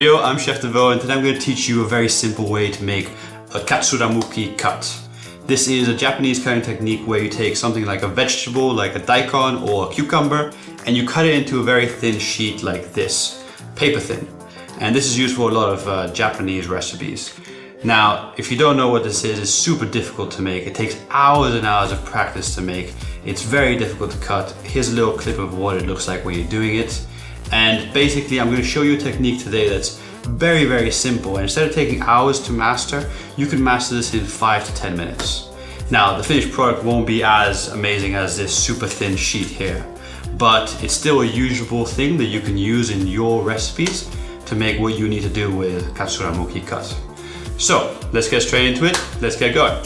Yo, I'm Chef Devo, and today I'm going to teach you a very simple way to make a katsuramuki cut. This is a Japanese cutting technique where you take something like a vegetable, like a daikon or a cucumber, and you cut it into a very thin sheet like this, paper thin. And this is used for a lot of Japanese recipes. Now, if you don't know what this is, it's super difficult to make. It takes hours and hours of practice to make. It's very difficult to cut. Here's a little clip of what it looks like when you're doing it. And basically, I'm going to show you a technique today that's very, very simple. And instead of taking hours to master, you can master this in 5 to 10 minutes. Now, the finished product won't be as amazing as this super thin sheet here, but it's still a usable thing that you can use in your recipes to make what you need to do with katsuramuki cut. So let's get straight into it. Let's get going.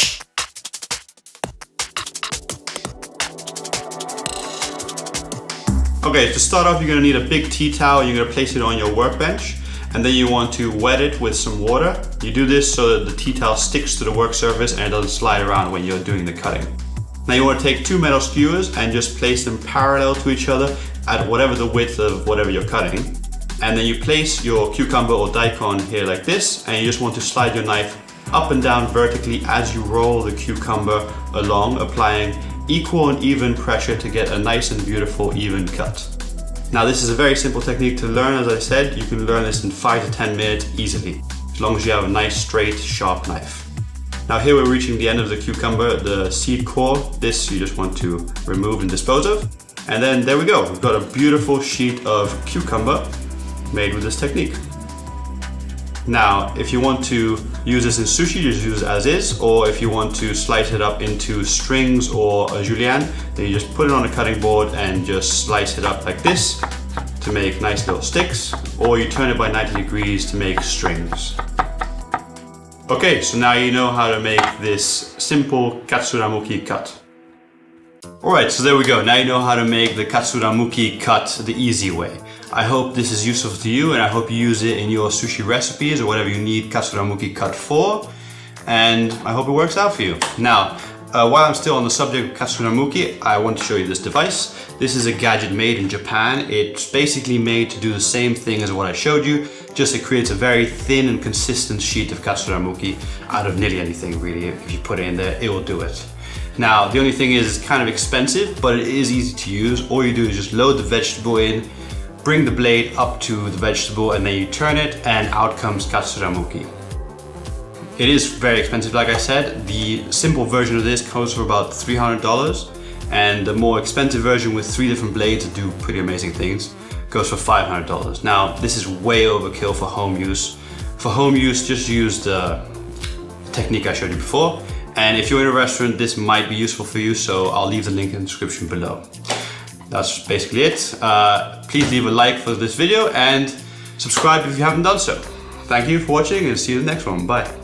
Okay, to start off, you're gonna need a big tea towel. You're gonna place it on your workbench, and then you want to wet it with some water. You do this so that the tea towel sticks to the work surface and it doesn't slide around when you're doing the cutting. Now you want to take 2 metal skewers and just place them parallel to each other at whatever the width of whatever you're cutting. And then you place your cucumber or daikon here like this, and you just want to slide your knife up and down vertically as you roll the cucumber along, applying equal and even pressure to get a nice and beautiful even cut. Now this is a very simple technique to learn. As I said, you can learn this in 5 to 10 minutes easily, as long as you have a nice straight sharp knife. Now here we're reaching the end of the cucumber, the seed core. This you just want to remove and dispose of. And then there we go, we've got a beautiful sheet of cucumber made with this technique. Now, if you want to use this in sushi, just use it as is, or if you want to slice it up into strings or a julienne, then you just put it on a cutting board and just slice it up like this to make nice little sticks, or you turn it by 90 degrees to make strings. Okay, so now you know how to make this simple katsuramuki cut. Alright, so there we go. Now you know how to make the katsuramuki cut the easy way. I hope this is useful to you, and I hope you use it in your sushi recipes or whatever you need katsuramuki cut for, and I hope it works out for you. Now, while I'm still on the subject of katsuramuki, I want to show you this device. This is a gadget made in Japan. It's basically made to do the same thing as what I showed you, just it creates a very thin and consistent sheet of katsuramuki out of nearly anything really. If you put it in there, it will do it. Now, the only thing is it's kind of expensive, but it is easy to use. All you do is just load the vegetable in, bring the blade up to the vegetable, and then you turn it and out comes katsuramuki. It is very expensive, like I said. The simple version of this goes for about $300, and the more expensive version with 3 different blades that do pretty amazing things goes for $500. Now, this is way overkill for home use. For home use, just use the technique I showed you before. And if you're in a restaurant, this might be useful for you, so I'll leave the link in the description below. That's basically it. Please leave a like for this video and subscribe if you haven't done so. Thank you for watching, and see you in the next one. Bye.